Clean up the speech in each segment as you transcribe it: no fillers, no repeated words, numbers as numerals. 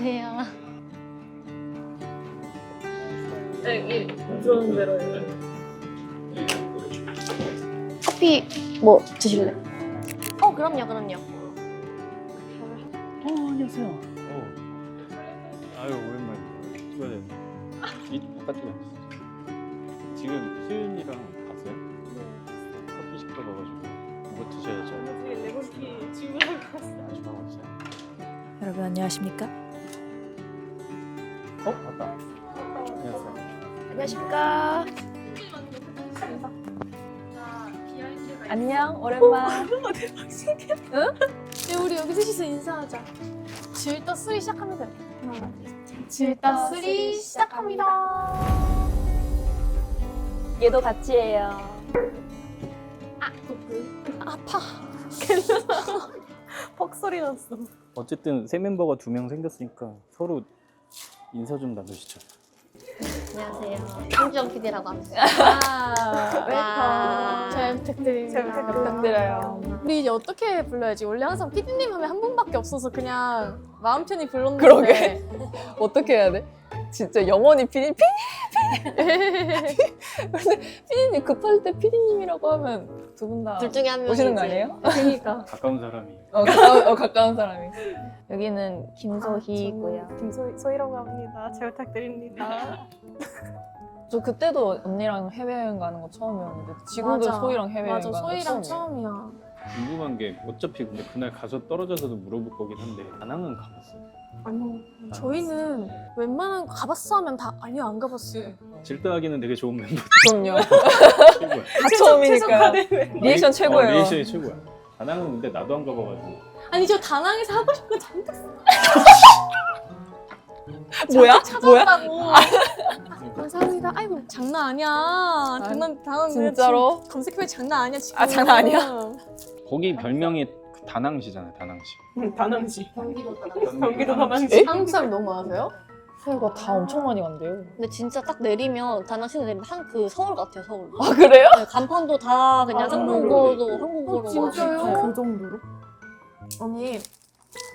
안녕하세요. 네, 들어오는 대로 해요. 커피 뭐 드실래? 그럼요. 안녕하세요. 아유, 오랜만에 찍어야 되는데. 바깥쪽에 앉았어. 지금 수윤이랑 갔어요? 커피 시켜 먹어가지고 뭐 드셔야죠. 지금 레몬티 주문하고 왔어요. 아주 하고 있어요. 여러분 안녕하십니까? 맞다. 안녕하세요. 안녕하십니까? 안녕 오랜만. 네, 우리 여기 셋이서 인사하자. 질떠 쓰리 시작합니다. 질떠 쓰리 시작합니다. 얘도 같이 해요. 아파. 퍽 소리 났어. 어쨌든 새 멤버가 2명 생겼으니까 서로 인사 좀 나누시죠. 안녕하세요. 김주영 PD라고 합니다. 웰컴. 잘 부탁드립니다. 잘 부탁드려요. 우리 이제 어떻게 불러야지? 원래 항상 PD님 하면 한 분밖에 없어서 그냥 마음 편히 불렀는데. 그러게. 어떻게 해야 돼? 진짜 영원히 피디님 급할 때 피디님이라고 하면 두 분 다 둘 중에 한 명이 오시는 거 아니에요? 그러니까. 가까운 사람이. 가까운 사람이. 여기는 김소희고요. 김소희라고 합니다. 잘 부탁드립니다. 저 그때도 언니랑 해외여행 가는 거 처음이었는데 지금도 맞아. 소희랑 해외여행 맞아, 가는 거 소희랑 처음이에요. 처음이야. 궁금한 게 어차피 근데 그날 가서 떨어져서도 물어볼 거긴 한데 다낭은 가봤어요. 아니요. 저희는 웬만한 거 가봤어 하면 다 아니요 안 가봤어요. 질떠하기는 되게 좋은 멤버 그럼요. 최고야. 다 처음이니까요. 리액션 최고예요. 리액션이 최고야. 다낭은 근데 나도 안 가봐가지고. 아니 저 다낭에서 하고 싶은 거 잔뜩 뭐야? 찾았다고. 감사합니다. 아이고 장난 아니야. 다낭 진짜로? 검색해 장난 아니야 지금. 아, 장난 아니야? 거기 별명이 다낭시잖아요. 다낭시. 다낭시. 경기도 에? 한국 사람 너무 많으세요? 소희가 다 엄청 많이 간대요. 근데 진짜 딱 내리면 다낭 시내 내리면 그 서울 같아요, 서울. 아 그래요? 네, 간판도 다 그냥 한국어도 한국어로. 진짜요? 네. 그 정도로? 언니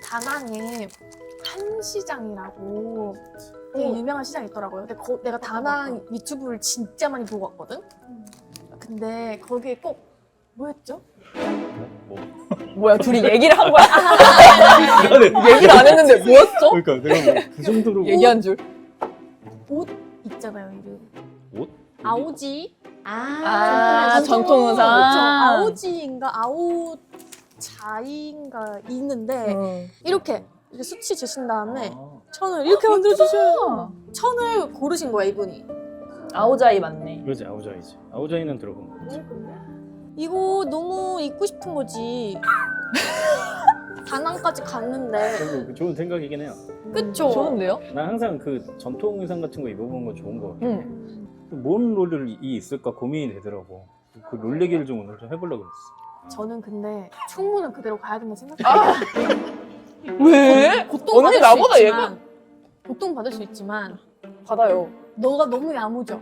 다낭에 한시장이라고 되게 유명한 시장이 있더라고요. 근데 내가 다낭 유튜브를 진짜 많이 보고 왔거든? 근데 거기에 꼭 뭐였죠? 뭐? 뭐야 둘이 얘기를 한 거야? 그러네. 얘기를 안 했는데 뭐였죠? 그러니까 내가 뭐그 정도로 얘기한 줄. 옷 있잖아요 이름. 옷? 아오지. 아, 전통 의상. 그렇죠. 아오지인가 아오자인가 있는데 이렇게 수치 재신 다음에 천을 이렇게 만들어주셔요. 천을 고르신 거야 이분이. 아오자이 맞네. 그러지 아우자이지. 아우자이는 들어본 거지. 이거 너무 입고 싶은 거지. 다낭까지 갔는데. 그리고 좋은 생각이긴 해요. 그쵸? 좋은데요? 난 항상 그 전통 의상 같은 거 입어보는 거 좋은 거 같아. 응. 뭔 롤이 있을까 고민이 되더라고. 그 롤 얘기를 좀 오늘 좀 해보려고 그랬어. 저는 근데 충무는 그대로 가야 된다 생각해요. 왜? 고통 언니 받을 나보다 수 얘가 있지만, 고통 받을 수 있지만 받아요. 너가 너무 야무져.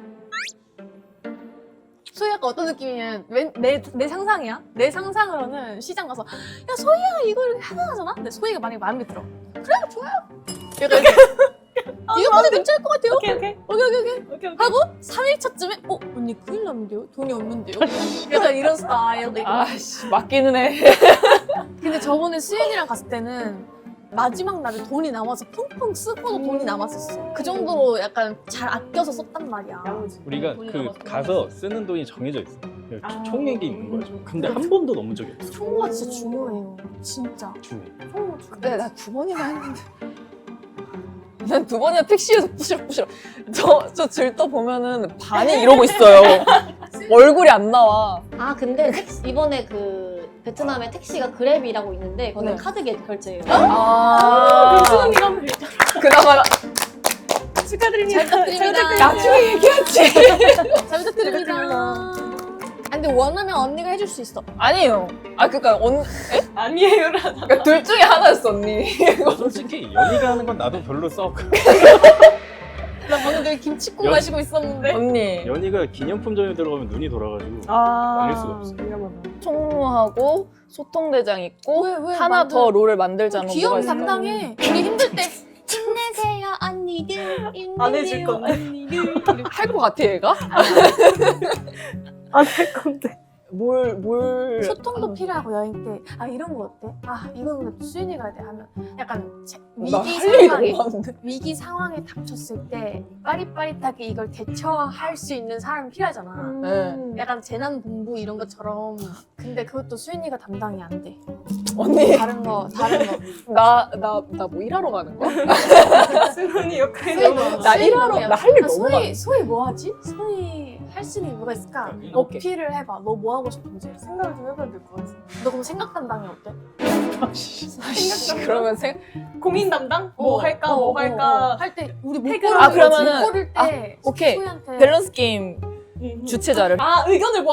소희가 어떤 느낌이냐면 내 상상이야. 내 상상으로는 시장 가서 야 소희야 이거 이렇게 하잖아. 근데 소희가 만약에 마음에 들어. 그래 좋아요. 약간 이거보다 괜찮을 것 같아요. 오케이. 하고 3일차쯤에 언니 큰일 났는데요? 돈이 없는데요? 약간 이런 스타일. 아씨 맡기는 해. 근데 저번에 수연이랑 갔을 때는 마지막 날에 돈이 남아서 펑펑 쓰고도 돈이 남았었어. 그 정도로 약간 잘 아껴서 썼단 말이야. 우리가 돈이 그 남았구나. 가서 쓰는 돈이 정해져 있어. 총액이 있는 거야. 근데 한 번도 넘은 적이 없어. 총무가 진짜 중요해요. 진짜. 중에. 총무가 그때 나 2번이나 했는데. 난 2번이나 택시에서 부시럭부시럭. 저 질떠 보면은 반이 이러고 있어요. 얼굴이 안 나와. 아 근데 이번에 그 베트남에 택시가 그랩이라고 있는데 거기는 네. 카드 결제예요. 수연이랑 그나마 축하드립니다. 잘 부탁드립니다. 나중에 얘기하지. 잘 부탁드립니다. 근데 원하면 언니가 해줄 수 있어. 아니에요. 아 그니까 아니에요라. 그러니까 둘 중에 하나였어 언니. 솔직히 연희가 하는 건 나도 별로 썩. 나 방금 되게 김치국 연- 마시고 있었는데. 언니 연희가 기념품점에 들어가면 눈이 돌아가지고 아. 말릴 수가 없어. 총무하고 소통대장 있고 왜 하나 더 롤을 만들자면 뭐가 귀여움 있을까? 담당해. 우리 힘들 때 안녕하세요 언니들. 안 해줄 건데. 언니들. 할 것 같아 얘가? 안 할 건데. 뭘 소통도 필요하고 여행 때 아 이런 거 어때? 아 이건 근데 수윤이가 해야 돼 하면 약간 나 위기 할 일이 상황에 너무 많은데. 위기 상황에 닥쳤을 때 빠릿빠릿하게 이걸 대처할 수 있는 사람이 필요하잖아. 네. 약간 재난 본부 이런 것처럼. 근데 그것도 수윤이가 담당이 안 돼. 언니 다른 거 다른 거. 나 뭐 일하러 가는 거야? 수윤이 역할이 나 일하러 나 할 일 너무 많아. 소희 뭐 하지? 소희 할 수 있는 게 뭐가 있을까? 오케이. 어필을 해봐. 너 뭐 하고 싶은지 생각을 좀 해봐야 될 것 같아. 너 그럼 생각 담당이 어때? 그러면 고민 담당? 뭐 할까 뭐 할까 할 때 우리 못 태그를 고를 아, 그러면은- 고를 때 오케이. 소희한테 밸런스 게임 주최자를 아 의견을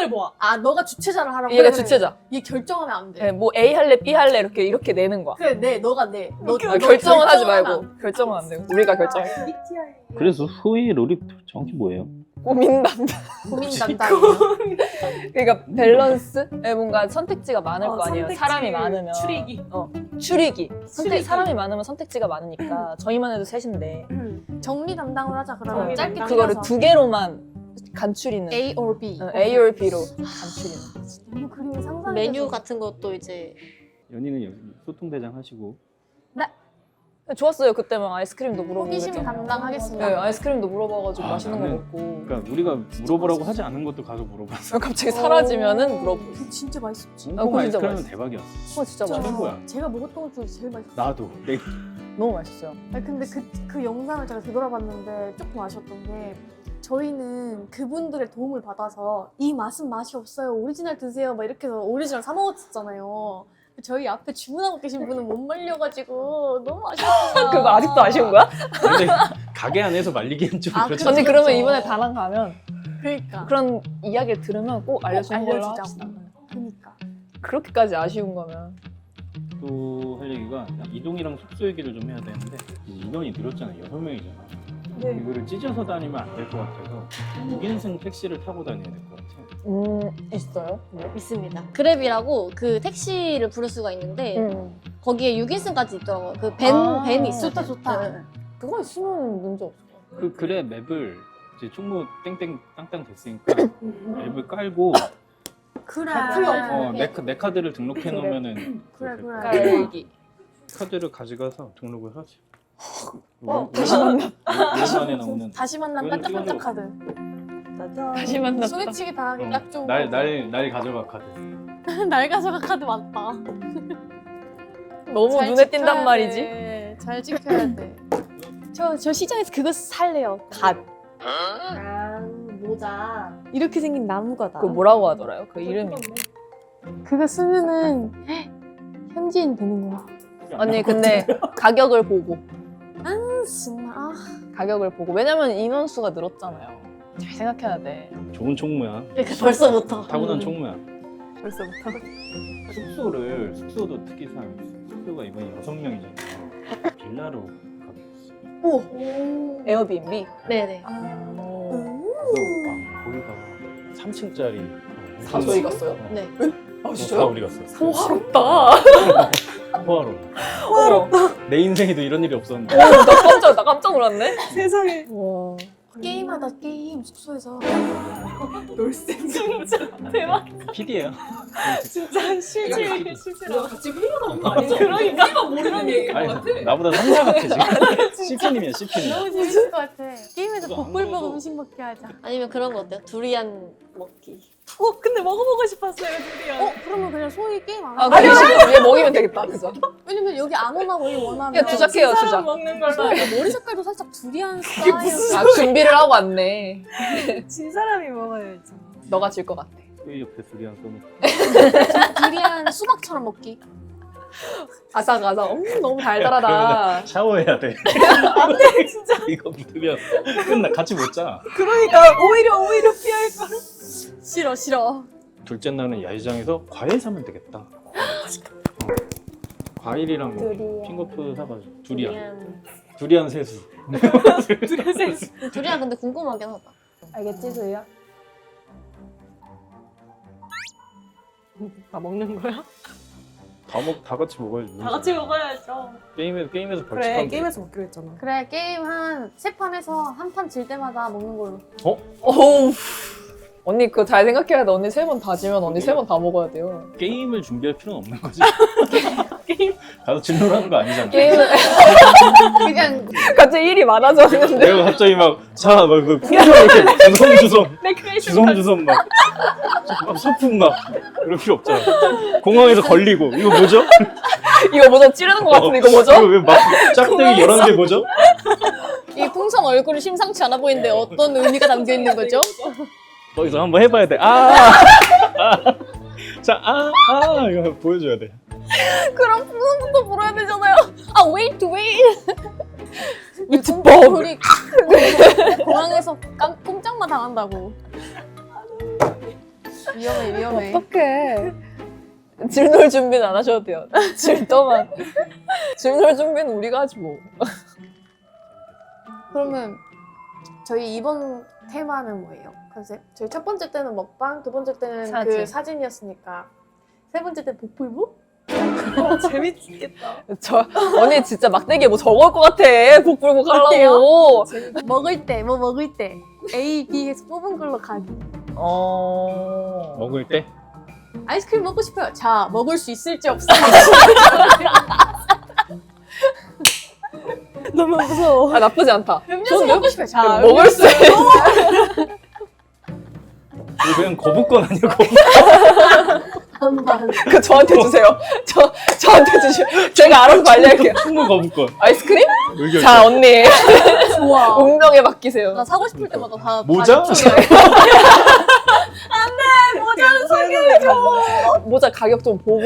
모아 아 너가 주최자를 하라고 얘가 그래. 주최자. 얘 결정하면 안 돼. 네, 뭐 A 할래 B 할래 이렇게 내는 거야. 그래 내 너가 내. 너 결정은 하지 결정하면 말고 결정은 안 되고 우리가 결정해. 그래서 소희 롤이 정확히 뭐예요? 고민 담당. 고민 담당이에요. 그러니까 밸런스? 에 뭔가 선택지가 많을 거 아니에요. 선택지 사람이 많으면. 추리기. 추리기. 추리기. 사람이 많으면 선택지가 많으니까 저희만 해도 셋인데 정리 담당을 하자 그러면 정리 짧게 담당. 그거를 줄여서. 두 개로만 간추리는. A or B. A or B로 간추리는. 너무 그림이 상상이 메뉴 돼서. 같은 것도 이제 연희는 여기 소통대장 하시고 좋았어요. 그때 막 아이스크림도 물어보고 호기심 그랬잖아요. 담당하겠습니다. 네, 아이스크림도 물어봐가지고 아, 맛있는 거 나는- 먹고. 그러니까 우리가 물어보라고 하지 않은 것도 가서 물어봤어. 갑자기 사라지면은 물어보고. 그거 진짜 맛있었지. 홍콩 그거 진짜 아이스크림은 맛있어. 대박이었어. 진짜 진짜 맛있어. 거야. 제가 먹었던 것 중에 제일 맛있었어. 나도. 너무 맛있어요. 아니, 근데 그 영상을 제가 되돌아봤는데 조금 아쉬웠던 게 저희는 그분들의 도움을 받아서 이 맛은 맛이 없어요. 오리지널 드세요. 막 이렇게 해서 오리지널 사 먹었었잖아요. 저희 앞에 주문하고 계신 분은 못 말려가지고 너무 아쉬웠어요. 그거 아직도 아쉬운 거야? 근데 가게 안에서 말리기엔 좀 아, 그렇지. 그렇죠. 언니 그러면 그렇죠. 이번에 다낭 가면 그러니까. 그런 이야기를 들으면 꼭 알려주는 걸로 알려주자. 합시다. 그러니까. 그렇게까지 아쉬운 거면. 또 할 얘기가 이동이랑 숙소 얘기를 좀 해야 되는데 이제 인원이 늘었잖아요. 6명이잖아. 네. 이거를 찢어서 다니면 안 될 것 같아서 6인승 택시를 타고 다녀야 될 것 같아. 있어요? 있습니다. 그랩이라고 그 택시를 부를 수가 있는데 거기에 6인승까지 있더라고요. 그 밴이 있어요. 좋다 좋다. 네. 그거 있으면 문제 없을 것 같아요. 그 그래 맵을 이제 충무 땡땡 땅땅 됐으니까 맵을 깔고 그래. 내 카드를 등록해 놓으면은 그래, 그 그래. 깔기. 카드를 가져가서 등록을 하세요. 다시 만나. 오랜만에 나오는 다시 만난 이거는 반짝반짝 찍어줘. 카드. 짜잔. 다시 만났다. 소개치기 당하기 딱 좋은 날 가져가 카드. 날 가져가 카드 맞다. 너무 잘 눈에 지켜야 띈단 말이지. 돼. 잘 지켜야 돼. 저 시장에서 그거 살래요. 갓. 모자. 이렇게 생긴 나무가다. 그거 뭐라고 하더라요? 그 이름이. 그거 쓰면은 현지인 되는 거야. 언니 근데 가격을 보고. 정말 아. 가격을 보고. 왜냐면 인원수가 늘었잖아요. 잘 생각해야 돼. 좋은 총무야. 벌써부터. 타고난 총무야. 벌써부터. 숙소도 특이사항이 있어. 숙소가 이번에 6명이잖아. 빌라로 가겠어. 에어비앤비. 네네. 거기가 3층짜리. 다 저희 갔어요? 네. 아 다 우리 갔어. 호화롭다. 포화로. 내 인생에도 이런 일이 없었는데. 나 깜짝 놀랐네. 세상에. 와. 게임하다 게임 숙소에서 놀생 진짜 대박. PD예요. 진짜 실질 실제로. 같이 흘러나온 거 그러니까 우리가 모르는 얘기인 것 아니 같아. 나보다 상사 같아 지금. CP님이야 CP님. 너무 재밌을 것 같아. 게임에서 그거 안 복불복 먹어도- 음식 먹게 하자. 아니면 그런 거 어때요? 두리안 먹기. 근데 먹어보고 싶었어요 드디어. 그러면 그냥 소희 게임 안 아, 하고. 그게 싫어. 얘 먹이면 되겠다. 그죠? 왜냐면 여기 안 오나 거기 원하면. 야, 주작해요, 사람 주작. 먹는 걸로. 머리 색깔도 살짝 두리안 스타일. 아, 준비를 하고 왔네. 진 사람이 먹어야지. 너가 질 것 같아. 그 옆에 두리안 써놓고. 두리안 수박처럼 먹기. 아삭아삭. 너무 달달하다. 샤워해야 돼. 안돼 진짜. 이거 묻으면 끝나 같이 못 자. 그러니까 오히려 피할 걸. 싫어. 둘째 날은 야시장에서 과일 사면 되겠다. 과일이랑 뭐 핑거푸드 사가지고 두리안 세수. 두리안 근데 궁금하긴 하다. 알겠지, 소희야? 다 먹는 거야? 다 같이 먹어야지. 다 같이 먹어야죠. 게임에서 그래 벌칙하면 게임에서 먹기로 했잖아. 그래 게임 한 3판 해서 한 판 질 때마다 먹는 걸로. 어우. 언니 그거 잘 생각해야 돼. 언니 3번 다 지면 언니 3번 다 먹어야 돼요. 게임을 준비할 필요는 없는 거지. 가서 진로라는 거 아니잖아. 게임은 그냥 갑자기 일이 많아졌는데. 내가 갑자기 막자막그 풍선 이렇게 주섬주섬 막 소품 막 이럴 필요 없잖아. 공항에서 걸리고 이거 뭐죠? 이거 뭐죠? 찌르는 것 같은데 이거 뭐죠? 이거 왜막 짝대기 11개 뭐죠? 이 풍선 얼굴이 심상치 않아 보이는데 어떤 의미가 담겨 있는 거죠? 거기서 한번 해봐야 돼. 자, 이거 보여줘야 돼. 그럼 풍선부터 불어야 되잖아요. 아 wait. It's bomb. 우리 공항에서 꼼짝만 당한다고. 위험해. 어떡해. 질놀 준비는 안 하셔도 돼요. 질떠만. 질놀 준비는 우리가 하지 뭐. 그러면 저희 이번 테마는 뭐예요? 컨셉? 저희 첫 번째 때는 먹방, 두 번째 때는 사진. 그 사진이었으니까 세 번째 때 복불복? 재밌겠다. 언니 진짜 막대기에 뭐 적을 것 같아. 복불복 하려고. 먹을 때 A, B 해서 뽑은 걸로 가기. 먹을 때? 아이스크림 먹고 싶어요. 자, 먹을 수 있을지 없을지. 너무 무서워. 아 나쁘지 않다. 음료수 먹고 싶어요. 자, 먹을 수 있어. 이거 그냥 거부권 아니야, 거부권. 그 저한테 주세요. 저한테 주세요. 제가 알아서 관리할게요. 충분 거부권. 아이스크림? 의견. 자 언니. 좋아. 운명에 맡기세요. 나 사고 싶을 때마다 다 모자? 모자 가격 좀 보고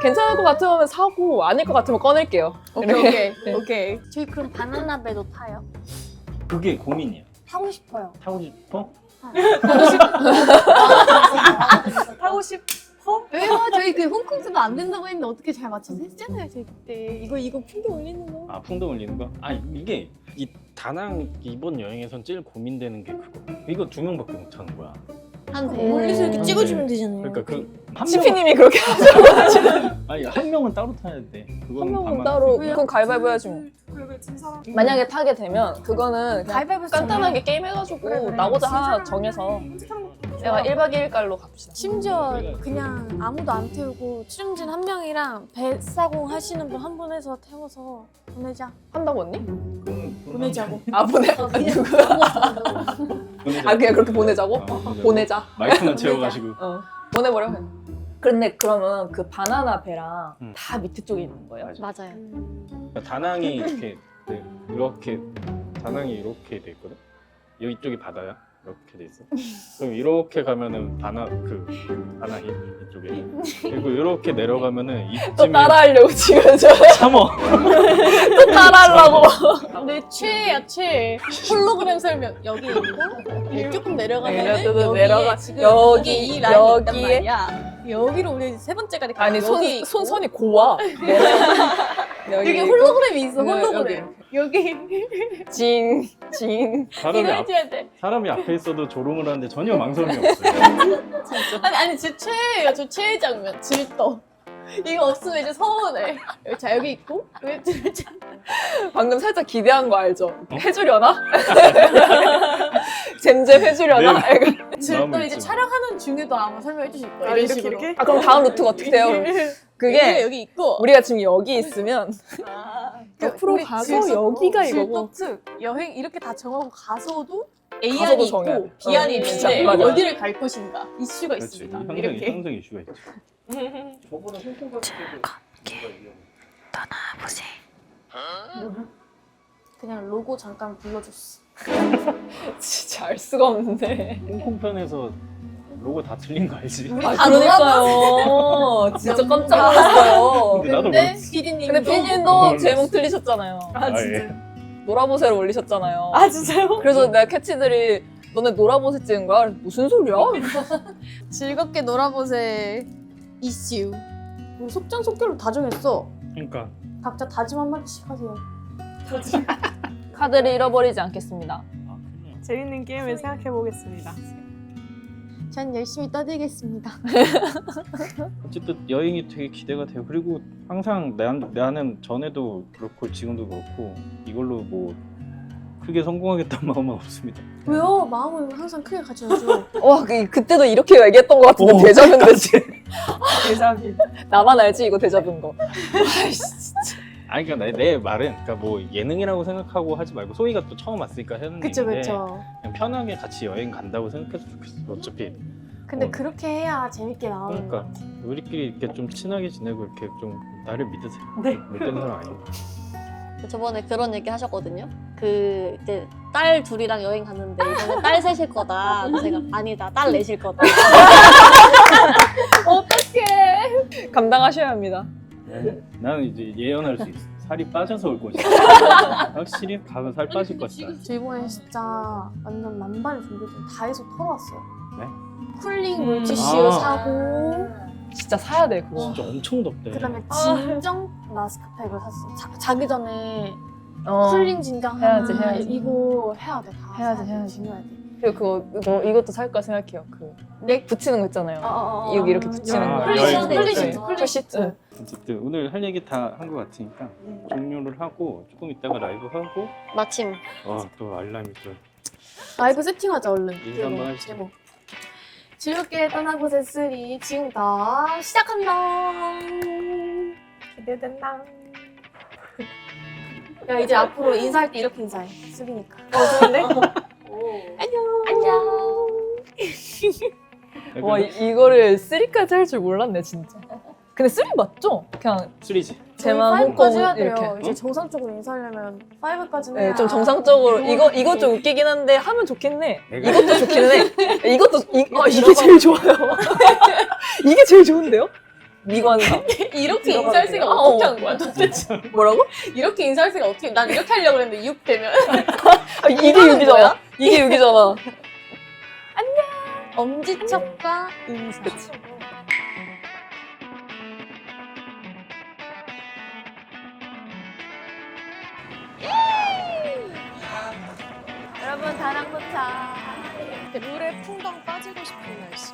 괜찮을 것 같으면 사고 아닐 것 같으면 꺼낼게요. 오케이. 저희 그럼 바나나배도 타요? 그게 고민이야. 타고 싶어요. 타고 싶어? 하고 싶어? 왜요? 저희 그 홍콩에서도 안 된다고 했는데 어떻게 잘 맞춰서 했잖아요, 저희 그때. 이거 풍경 올리는 거. 아, 풍덩 올리는 거? 이게 이 다낭 이번 여행에선 제일 고민되는 게 그거. 이거 2명밖에 못 하는 거야. 한 대. 멀리서 이렇게 찍어주면 되잖아요. 그러니까 한 CP님이 그렇게 한 명은 따로 타야 돼. 그건 한 명은 다만 따로 그냥 그건 가위바위보 해야지 뭐. 그리고 진 사람. 만약에 타게 되면 그거는 그냥 가위바위보 간단하게 게임 해가지고 나고자 하나 정해서 내가 1박 2일 갈로 갑시다. 심지어 그냥 아무도 안 태우고 출연진 한 명이랑 배 사공 하시는 분 한 분 해서 태워서 보내자. 한다고 언니? 보내자고. 아 보내? 누구? 아 그냥 그렇게 보내자고? 보내자. 마이크만 채워가지고. 보내버려. 근데 그러면 그 바나나 배랑 다 밑에 쪽에 있는 거예요? 맞아. 맞아요. 그러니까 다낭이 이렇게 다낭이 이렇게 돼 있거든. 여기 쪽이 바다야. 이렇게 돼 있어. 그럼 이렇게 가면은 바나히 이쪽에. 그리고 이렇게 내려가면은 또 이쯤에 따라하려고 지금 저 참어. 또 따라하려고. 내 최애야 최애. 홀로그램 설명 여기 있고 조금 내려가면 내려가도 내려가. 지금 여기, 이 라인이 있단 여기에. 말이야. 여기로 우리 세 번째까지 가. 아니 여기 손선이 고와. 여기 홀로그램이 있어. 네, 홀로그램. 여기 징. 사람이 이거 해줘야 돼. 사람이 앞에 있어도 조롱을 하는데 전혀 망설임이 없어요. 아니 제 최애예요. 저 최애 장면. 질떡. 이거 없으면 이제 서운해. 자 여기 있고 여기 자. 방금 살짝 기대한 거 알죠? 해주려나? 잼잼 해주려나? 질떡 이제 촬영하는 중에도 아마 설명해 주실 거예요. 아, 이런 이렇게 식으로. 이렇게? 아 그럼 다음 루트가 어떻게 돼요? 그게 여기 있고 우리가 지금 여기 있으면 옆으로 우리 가서 질떡, 여기가 이거고 질떡 측 여행 이렇게 다 정하고 가서도 가서도 A안이 정해야 있고 돼. B안이 진짜, 있는데 맞아. 어디를 갈 것인가 이슈가 그렇지. 있습니다. 항상 이렇게 항상 이슈가 있죠. 저번에 홍콩 갔을 때도 그냥 로고 잠깐 불러줬어. 진짜 알 수가 없는데. 홍콩 편에서 로고 다 틀린 거 알지? 우리 아 다 그러니까요. 진짜 깜짝 놀랐어요. 근데 나도 근데 몰랐어. 피디님 근데 피디님도 몰랐어. 제목 틀리셨잖아요. 아 진짜. 예. 노라보세를 올리셨잖아요. 아 진짜요? 그래서 내가 캐치들이 너네 노라보세 찍은 거야? 무슨 소리야? 즐겁게 놀아보세 이슈. 우리 속전속결로 다 정했어. 그러니까 각자 다짐 한 마디씩 하세요. 카드를 잃어버리지 않겠습니다. 그냥 재밌는 게임을 생각해 보겠습니다. 전 열심히 떠들겠습니다. 어쨌든 여행이 되게 기대가 돼요. 그리고 항상 나는 전에도 그렇고 지금도 그렇고 이걸로 뭐 크게 성공하겠다는 마음은 없습니다. 왜요? 마음은 항상 크게 가져야죠. 와, 그때도 이렇게 얘기했던 것 같은데 오, 대자뷰인데 지금. 대자뷰. 나만 알지 이거 대자뷰인 거. 아니 그러니까 내 말은 그러니까 뭐 예능이라고 생각하고 하지 말고 소희가 또 처음 왔으니까 하는 그쵸 얘기인데 그쵸. 그냥 편하게 같이 여행 간다고 생각해도 좋겠어. 어차피 근데 어. 그렇게 해야 재밌게 나오는 그러니까 것 같아. 우리끼리 이렇게 좀 친하게 지내고 이렇게 좀 나를 믿으세요. 네. 못되는 사람 아니에요. 저번에 그런 얘기 하셨거든요. 그 이제 딸 둘이랑 여행 갔는데 이번에 딸 셋일 거다. 그래서 제가 아니다, 딸 넷일 거다. 감당하셔야 합니다. 나는 이제 예언할 수 있어. 살이 빠져서 올 것이다. 확실히 가면 살 빠질 것이다. 저 이번에 진짜 완전 만반의 준비를 다 해서 털어왔어요. 네? 쿨링 물티슈 아. 사고 진짜 사야 돼 그거. 진짜 엄청 덥대. 그다음에 진정 마스크팩을 샀어. 자기 전에 어. 쿨링 진정 해야지, 하나 해야지. 이거 해야 돼. 다 해야지, 사야 돼. 해야지. 중요해. 그리고 이것도 살까 생각해요. 그 네? 붙이는 거 있잖아요. 어. 여기 이렇게 붙이는 아, 거. 풀리시트, 풀리시트, 풀시트. 어쨌든 오늘 할 얘기 다 한 것 같으니까 종료를 하고 조금 이따가 라이브 하고 마침 또 알람이 또 라이브 세팅하자 얼른. 인사 한번 하시죠. 제목. 즐겁게 떠나보세 3 지금부터 시작합니다. 기대된다. 야 이제 앞으로 인사할 때 이렇게 인사해. 수비니까. 좋은데? 안녕. 와 이거를 3까지 할 줄 몰랐네 진짜. 근데 3 맞죠? 그냥 술이지. 제만 5까지 홍콩 해야 돼요. 이렇게. 이제 정상적으로 인사하려면 5까지는 네, 좀 정상적으로 이거 좀 웃기긴 한데 하면 좋긴 해. 내가- 이것도 좋긴 해. 이것도 이게 제일 좋아요. 이게 제일 좋은데요? 미관사. 이렇게 인사할 생각 어떻게 하는 거야 도대체? 뭐라고? 이렇게 인사할 생각 어떻게? 난 이렇게 하려고 했는데 6 되면 아, 이게 6이잖아. 이게 6이잖아. 엄지척과 인사. 그치. 여러분 다랑 도착. 물에 풍덩 빠지고 싶은 날씨.